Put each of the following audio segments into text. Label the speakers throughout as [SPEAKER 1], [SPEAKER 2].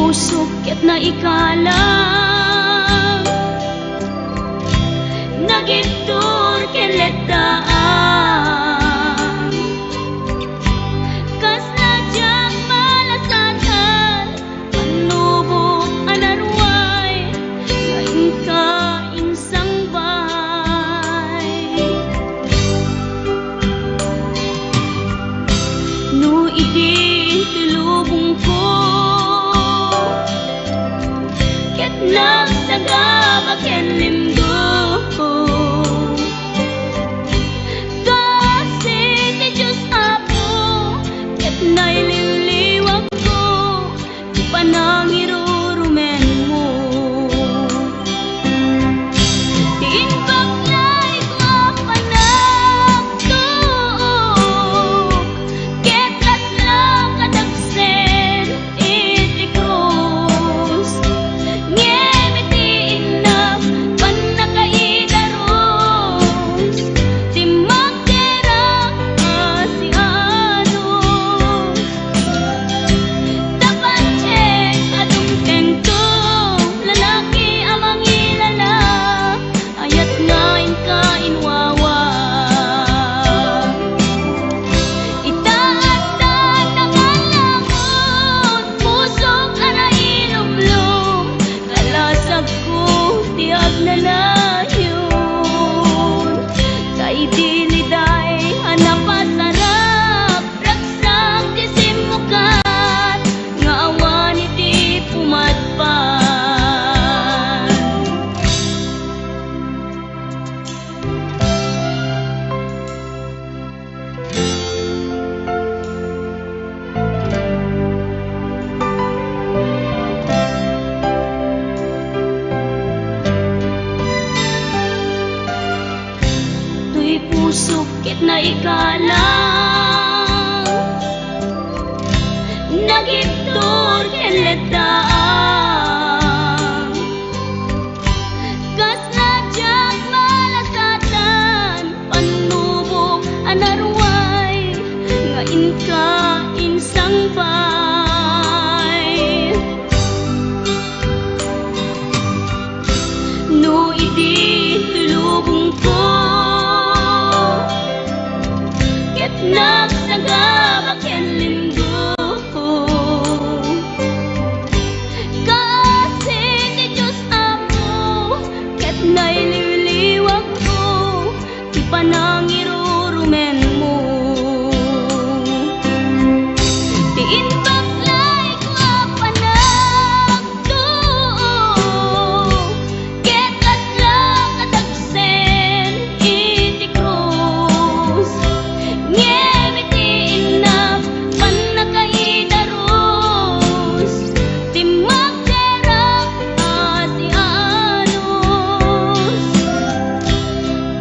[SPEAKER 1] pusok ket na ikalang nagitur ken letdaan kas najak malasatan panubo anarway ngayon ka insang bay no idin tulubong ko ket nagsagaba ken limdo naililiwag ko di pa nang irurumen mo tiinbag lay ko panagtuok ketas lang kadagsen iti krus ngemitiin na panakaidaros di magderang asiano pusok ket na ikalang nagitur ken letdaan kas najak malasatan panubo anarway ngayon ka insang bay no idi tulubong ko nagsagaba ken limdo kasi ti Diyos amo ket naililiwag ko di pa nang irurumen mo tiinbag lay ko panagtuok ketas lang kadagsen iti krus ngemitiin na panakaidaros di magderang asianos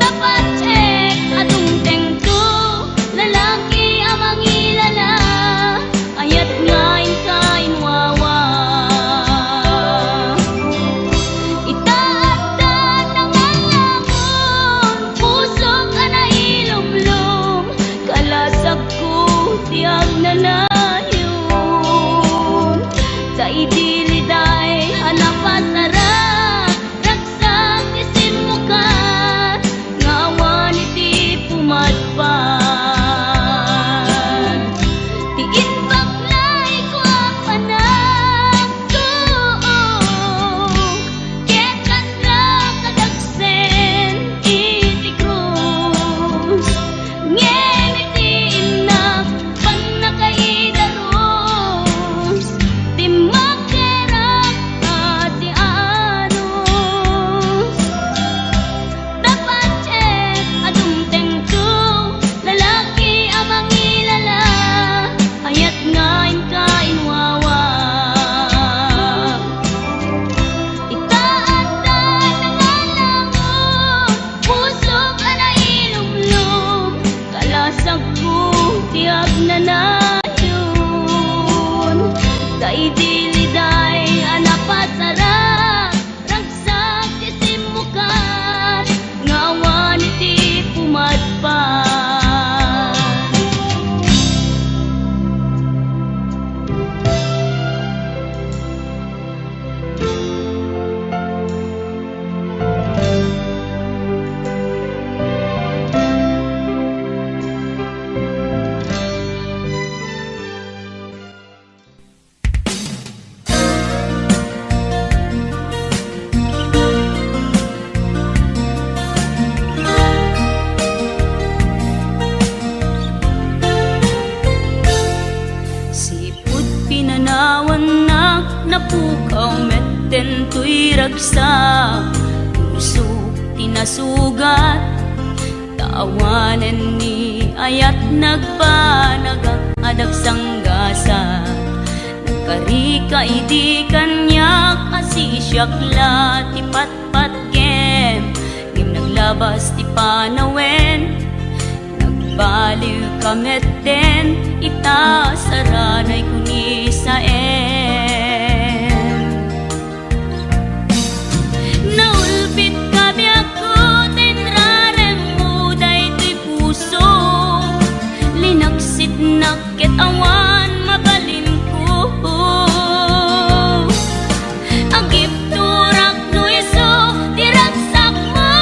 [SPEAKER 1] dapat check atong tengko lalaki ang mangilala ayat ngayon kain wawa itaatan ng alamon pusok na ilumlum kalasag ko tiyag na layon sa idiliday hanapasarap ragsak isin mukat ngawan iti pumadpan tiinbag lay ko panagtuok ketas lang kadagsen iti krus ngemitiin na panakaidaros di magderang asianos dapat check atong tengko lalaki ang mangilala ayat ngayon kain wawa itaatan ng alamon pusok na ilumlum kalasag ko tiyag na nayon sa idiliday anapasarap ragsak isin mukat ngawan iti pumadpan napukaw metten tuy ragsa, puso tinasugat, taawanan ni ayat nagpanagak adag sanggasa. Nagkarika idi kanyak asisyak la ti patpat gem, ngim naglabas ti panawen, nagbaliw kametten ita saranay kuni saen. Naulpit kami ako tinrarem mo daytoy puso, linaksit nakit awan mabalin ko. Agip turak no iso diragsak mo,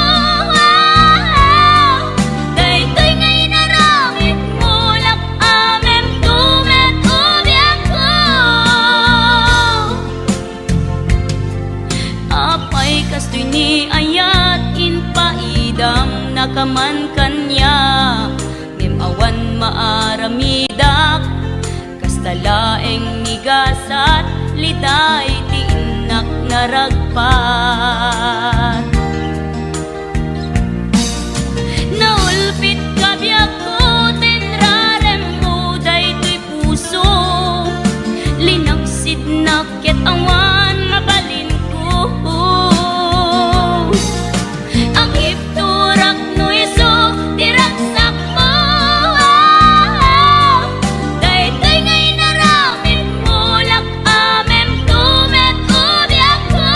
[SPEAKER 1] daytoy ngay naramit mo lak amem tumet ubiak ko. Apay kastoy ni ayat inpaidam nakaman kanya, awan maaramidak kastalaeng nigasat liday ti inak naragpat. Naulpit kabiyak ko tinrarem mo daytoy puso, linaksid nakit awan mabalin ko. Agip turak no iso diragsak mo, daytoy ngay naramit mo lak amem tumet ubiak ko.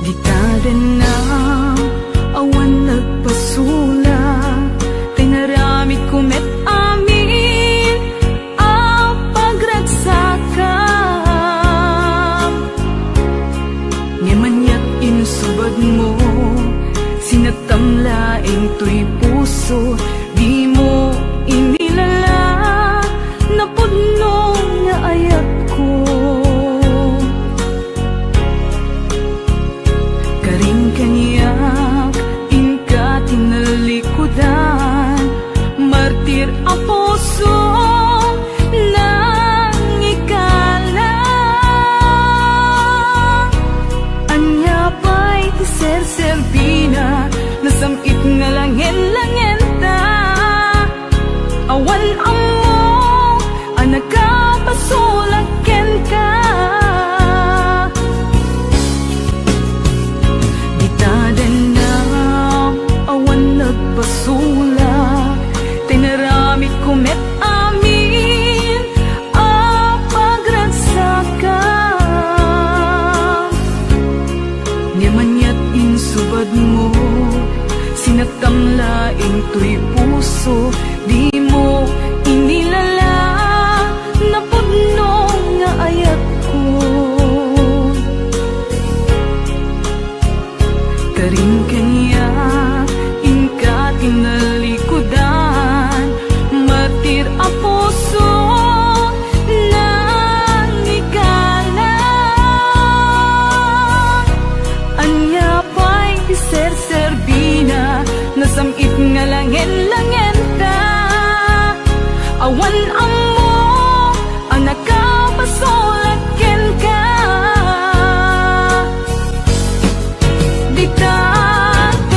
[SPEAKER 2] Di tada na awan nagpasula, tinaramid kumet amin ang pagragsakam. Nyamanyak insubad mo, sinatamlaing to'y puso, di mo inilala na pudno nga ayat ko. Karing kanyak inka tinalikudan, martir ang puso nang ikalang. Anya pa'y tiser-serbina, nasamit nga langin-langin ta. Awan amo ang nagkapasulaken ka. Di tada na awan nagpasulak, tinaramid kumet amin ang pagragsakam. Nyamanya't insubad mo, sinatamlaing to'y puso, di mo inilala na pudno nga ayat ko. Karing kanya inka tinalikudan, martir ang puso nang ikalang. Anya pa'y tiser-serbina, nasamit nga langin-langin ta. Awan amo ang nakapasulaken ka. Di tada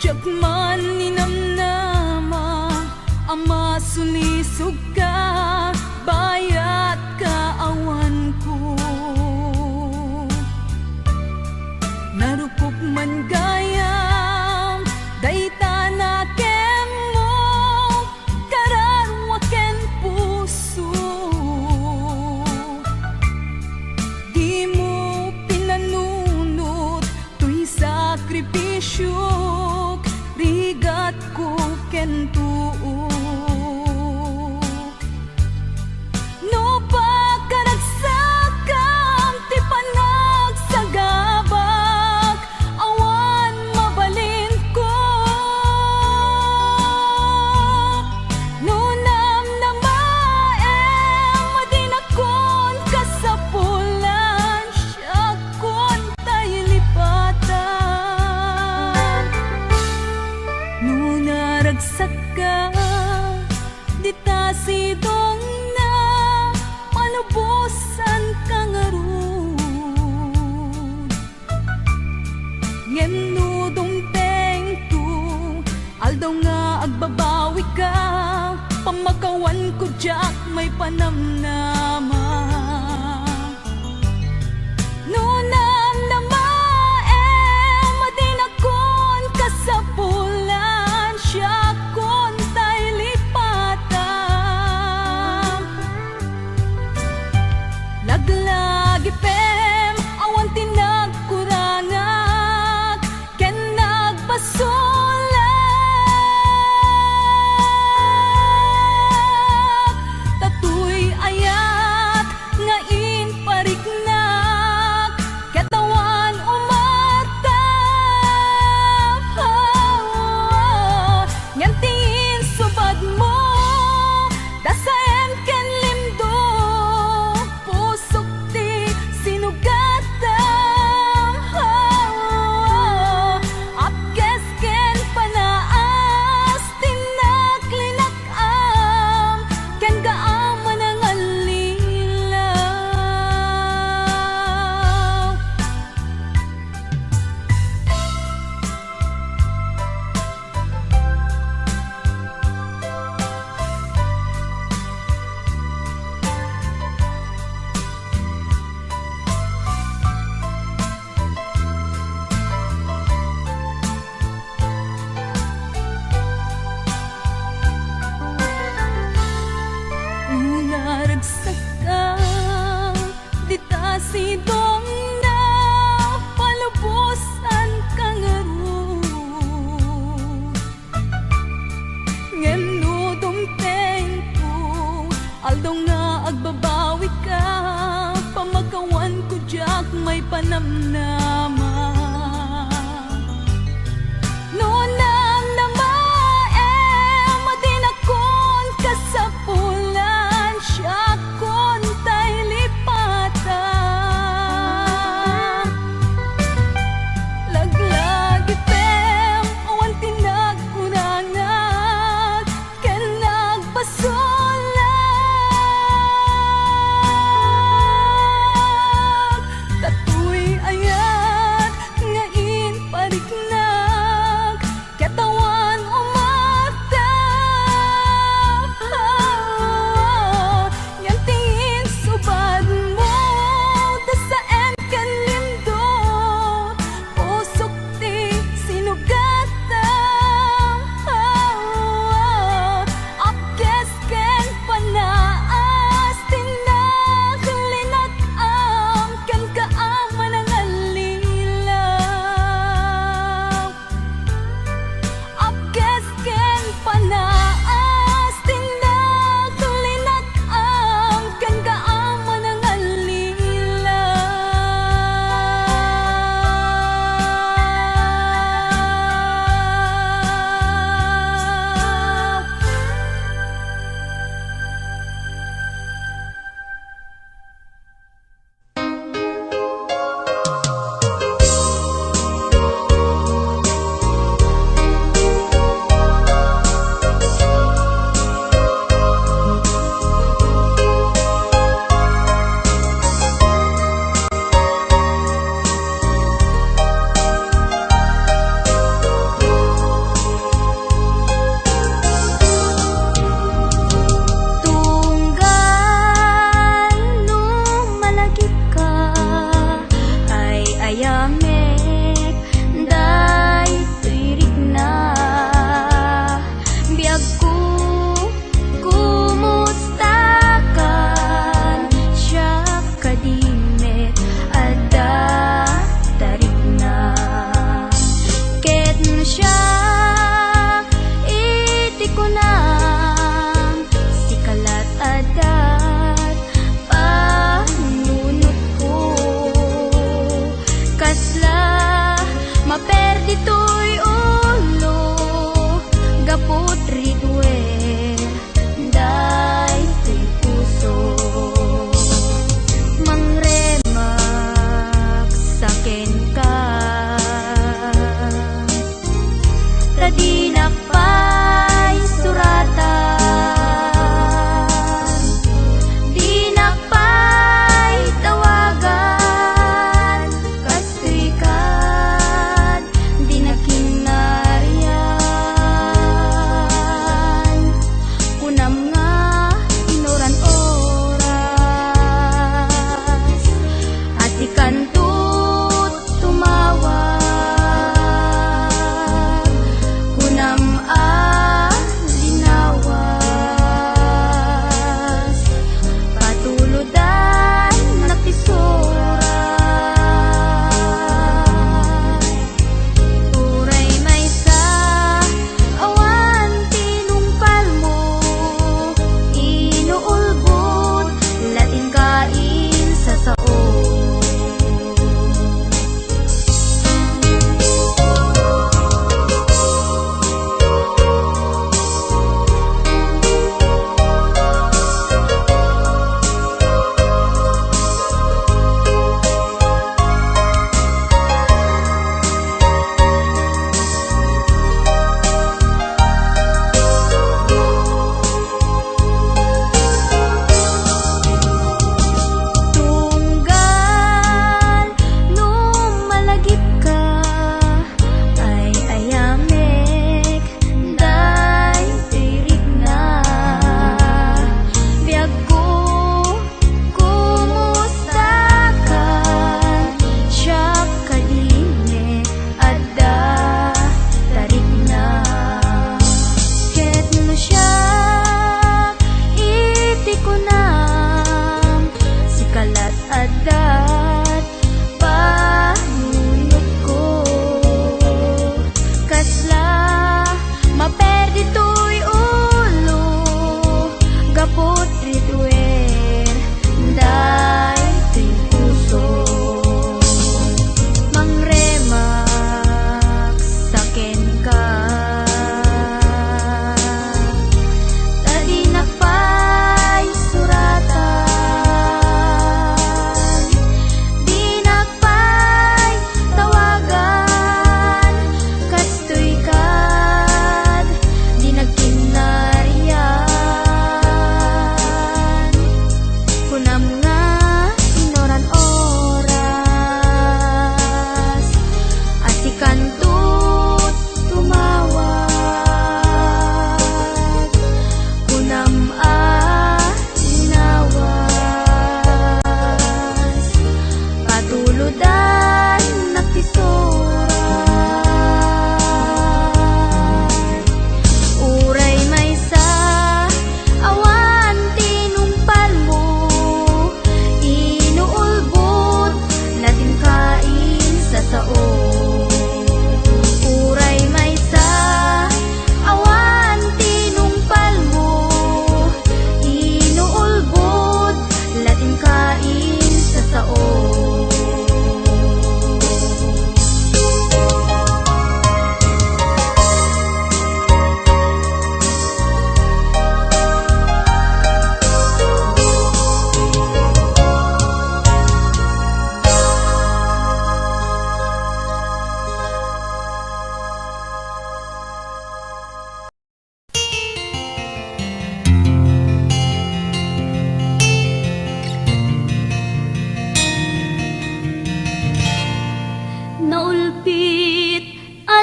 [SPEAKER 2] Jakman ninamnama ama sunisog ka bayat kaawan ko narupok man gayam dayta na ken mo kararwa ken puso di mo pinanunot tuy sakripisyo rigat ko ken tuo no pagkaragsakam ti panagsagabak awan mabalin ko no namnamaem madinakon kasapulan siya kon tayo lipatan no naragsak ka di ta sidong na manubusan ka nga ron ngem no dumteng tu aldaw nga agbabawi ka pamakawan ko jak may panamnama no namnamaem madinakon kasapulan siya kon tay lipatan laglagi pem awan tinagkurangak ken nagpasulat tatuy ayat nga inpariknak katawan umatap ngem tingin subad mo dasaem ken limdo pusok ti sinugatam apkes ken panaas tinaklinakam ken gaaman ang alilaw naragsak ka di ta sidong na palubusan ka nga ron ngem no dumteng ko aldaw nga agbabawi ka pamakawan ko jak may panamnama no namnamaem madinakon kasapulan siya kon tay lipatan laglagi pem awan tinagkunangak ken nagpasulat tatuy ayat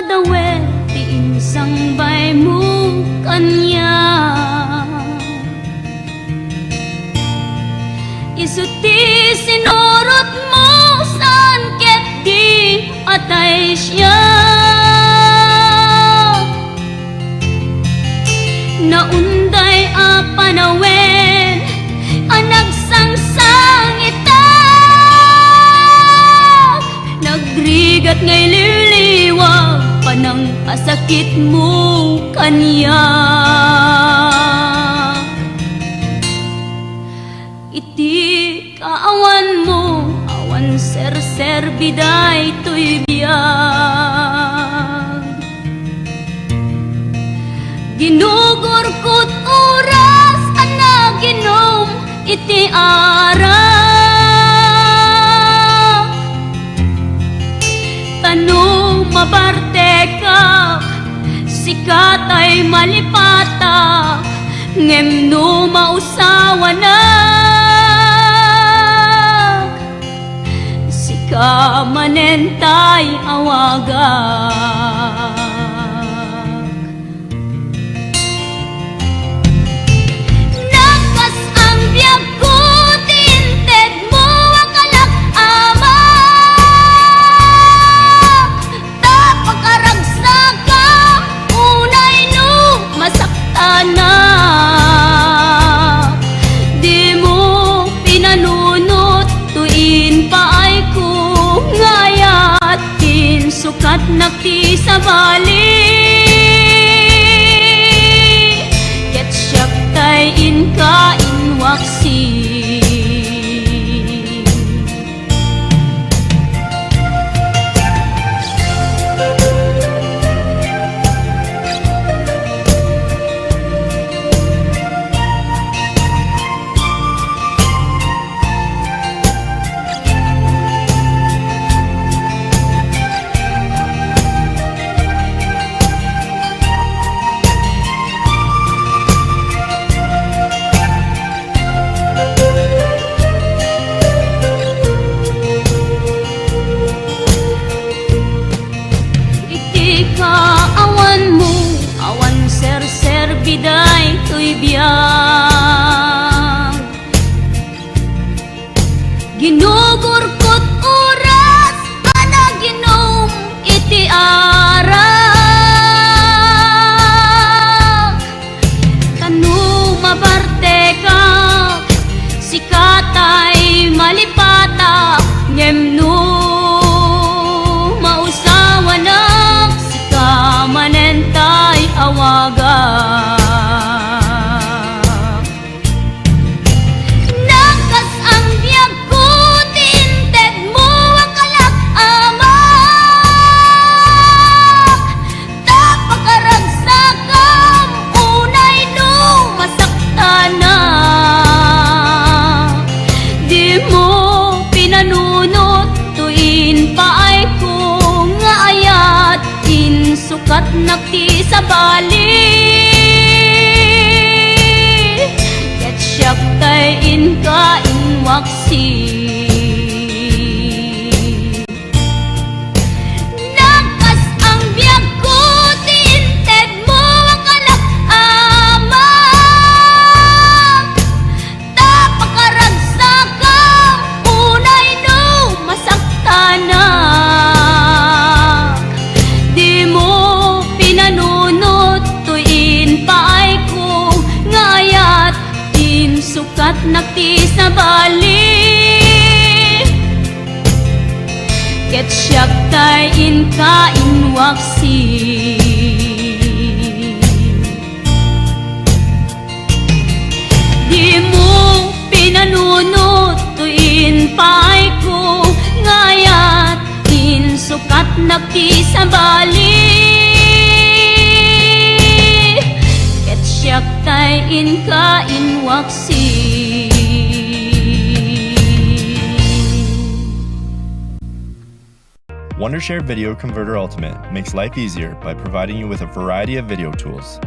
[SPEAKER 1] dawe ti insangbay mo kanya. Isuti sinurot mo saan ket di atay siya. Naunday a panawen anagsangsang ita. Nagrigat ngay liliwag panang asakit mo kanya. Iti kaawan mo awan ser biday to'y biyag. Ginugurkot oras anaginom iti arak. Tanong mabarte ka sikat ay malipata ngem no mausawa na. Sika manentay awagak. Nakas ang biyag ko tinted mo akalak ama. Tapakaragsak ka unay no masakta na. Di mo pinanunot tuin paay ko ngayat din sukat nakti sa bali. Ket siyak tay inka inwaksi. Biday to'y biyag. Ginugurkot oras anaginom iti arak. Tanu mabarte ka sikatay malipata ngem no mausawa na. Sika manentay awagak. Sukat nakti sa bali. Ket siyak tay inka inwaksi. Nakas ang biyag ko tinted mo akalak ama. Tapakaragsak ka unay no masakta na. Di mo pinanunot tuin paay ko ngayat din sukat nakti sa bali. Ket siyak tay inka inwaksi. Di mo pinanunot tuin paay ko ngayat din sukat nakti sa bali. Ket siyak tay inka inwaksi.
[SPEAKER 3] Wondershare Video Converter Ultimate makes life easier by providing you with a variety of video tools.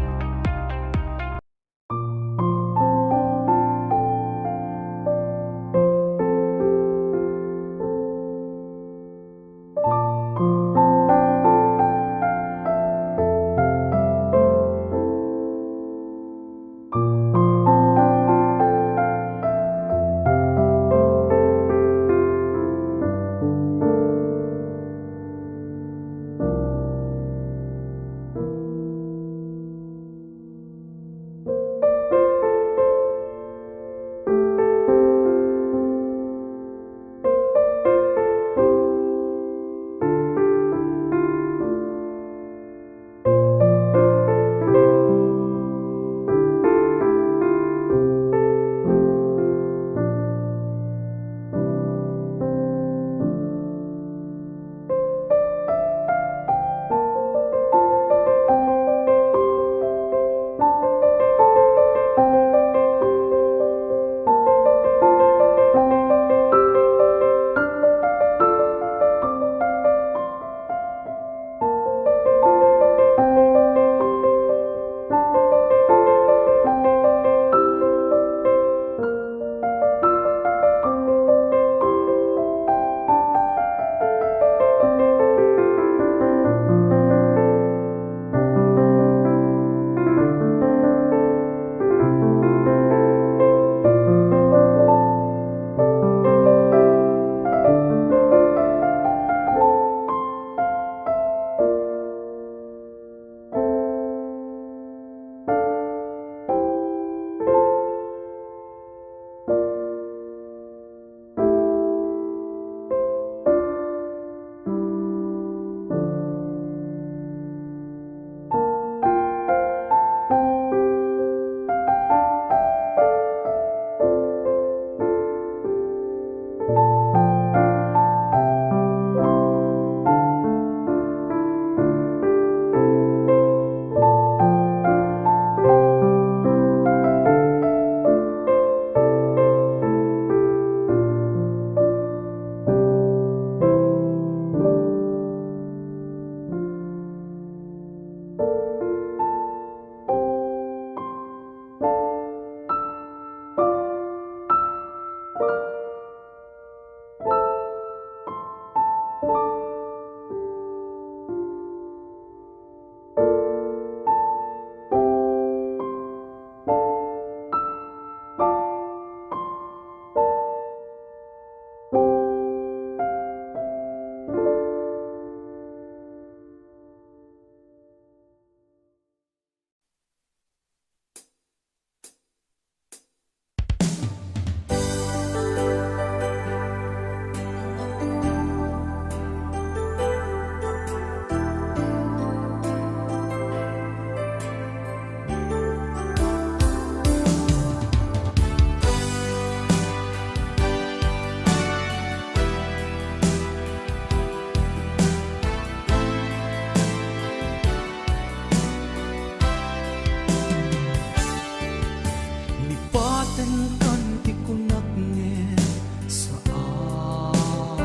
[SPEAKER 4] Lipatan kan ti kunak ngen saan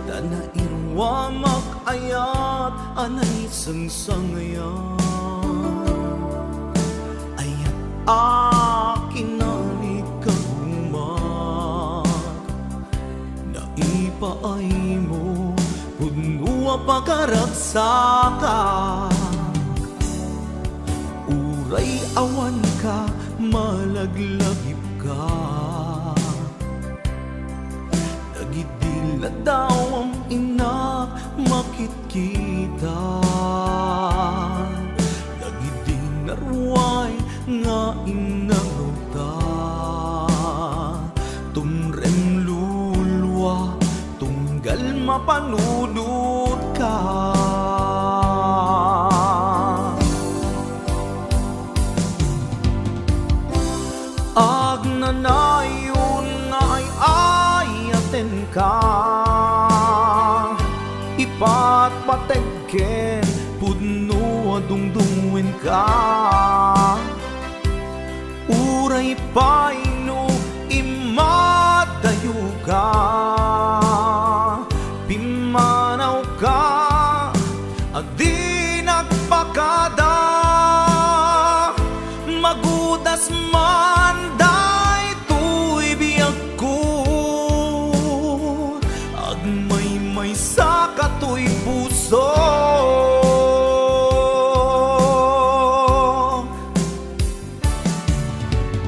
[SPEAKER 4] Dana irwa mag-ayat anay sangsangayan Ayat akin na ikagumat Naipaay mo punua pagkaragsakan Uray awan ka, malaglagip ka Nagidila daw ang ina, makitkita Nagidinarway nga inangawta Tumrem lulwa, tunggal mapanunod ka Agnanayon nga ay ayaten ka Ipatpategken pudno adungdungwen ka Uray paino imadayo ka Pimanaw ka adi nagpakada Magudas man day tuy biyag ko Agmay-may sa katoy puso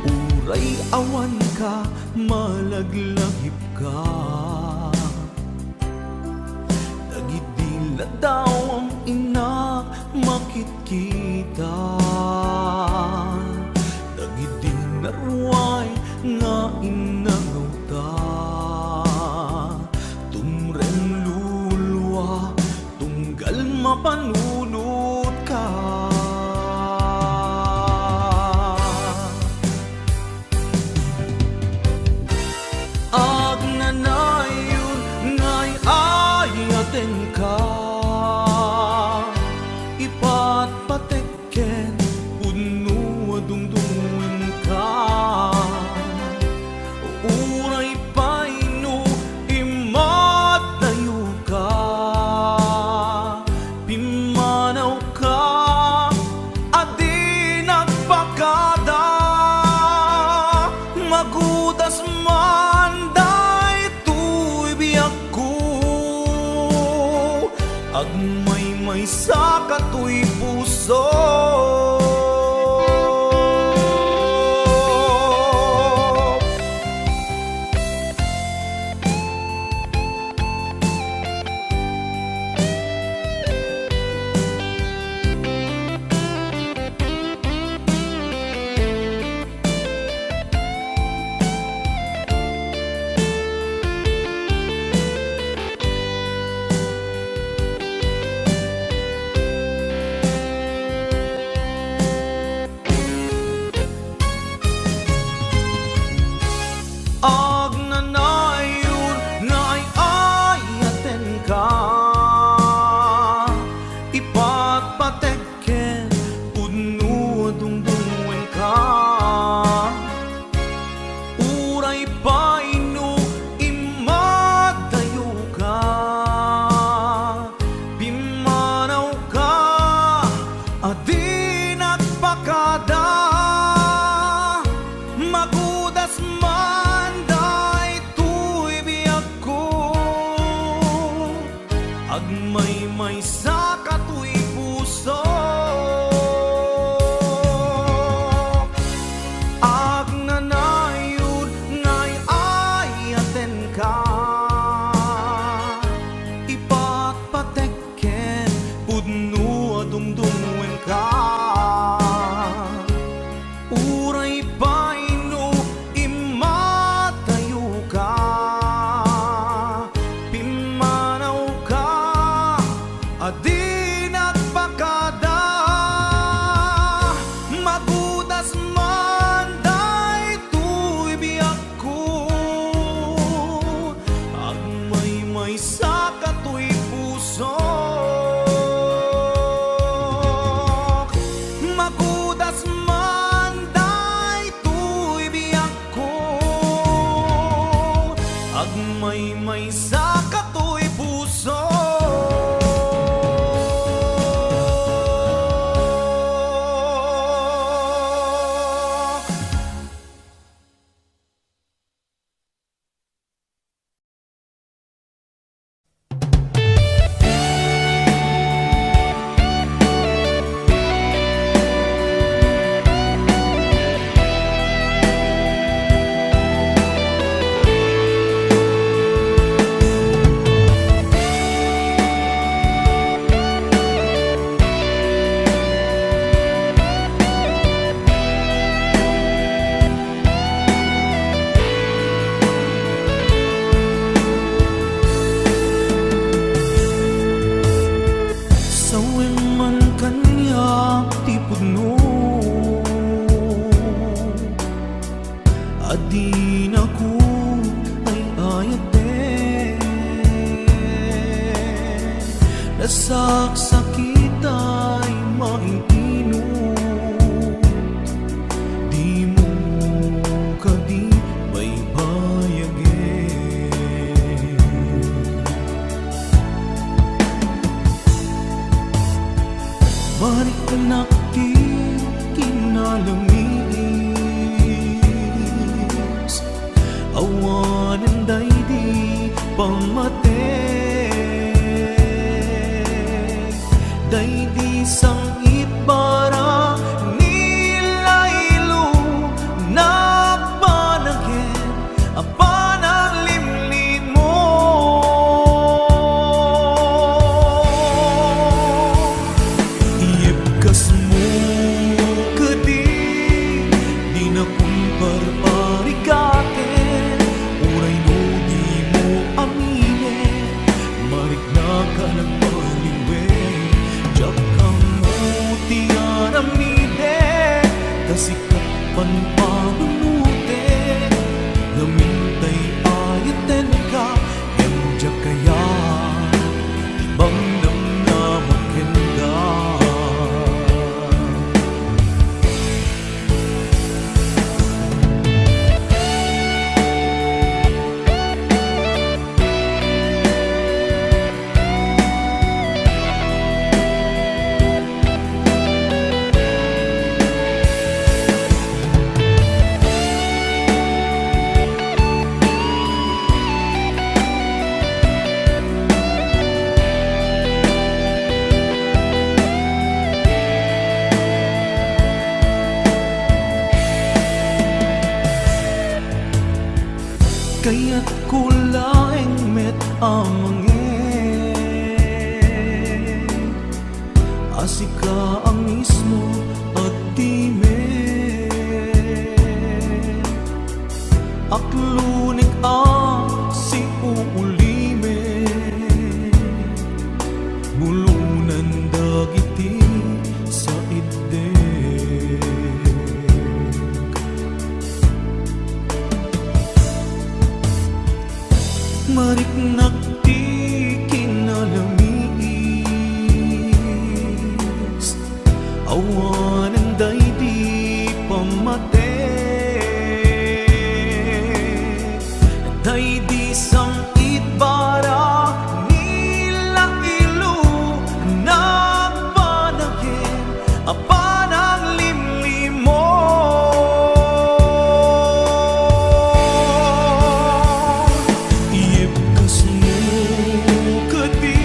[SPEAKER 4] Uray awan ka, malaglagip ka Nagidila daw ang ina, makitkita Nagidinarway nga inangawta Tumren lulwa, tunggal mapanunod ka Agnanayon nga'y ayaten ka Ipatpatekken puno adungdungwen ka Uray paino imadayo ka Pimanaw ka adi nagpakada Magudas man day tuy biyag ko Agmay-may sa katoy puso may sa katoy puso. Ag nanayon ngay ayaten ka, ipat patekken pudno adungdungwen ka. Uray paino imatayo ka, pimanaw ka, adi nagpakada. Magudas man daytoy biyak ko, agmay sa katoy puso. Magudas man daytoy biyak ko, agmay sa katoy puso. Sawin man kanya ti pudno, adi na ko ay ayate. Nasaksakit ay maintino, di mo kadi baybayage. Balik nakti kinalamis, awanan daydi pamate. Daydi sangit bara nilaylo, nagpanagin apanang limlim mo. Iibkas mo kadi, di na kumparparikaten. Uray no di mo aminin, marik na ka nagpaliwe. Diyak kang mo tiyaramide, kasikat panpanunute. Namintay ayaten ka, em diyak kaya ibang namnamakin ka. Kaya't kulaing met amangin, asika ang mismo at time. Aklunik ang si uulime, bulunan dagiti sa ide. Marik nakti kinalamis, awanan daydi pamate. Daydi sangit bara nilaylo, nagpanagin apanang limlim mo. Iibkas mo kadi,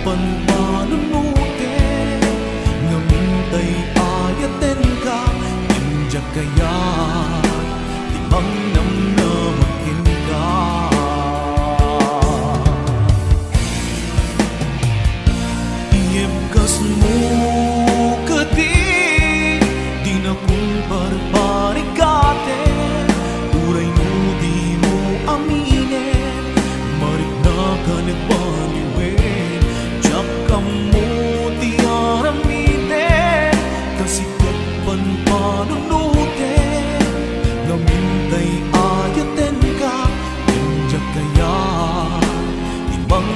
[SPEAKER 4] panpanunutin Ngamintay ayaten ka Inja kaya Timang namnamakin ka Iebkas mo kadi Di na kung barbarikate Uray mo di mo aminin Marik na ka nagbaliwin Diyak ka mo di araminin Kasi kapag panunutin Namintay ayaten ka Diyak kaya Timang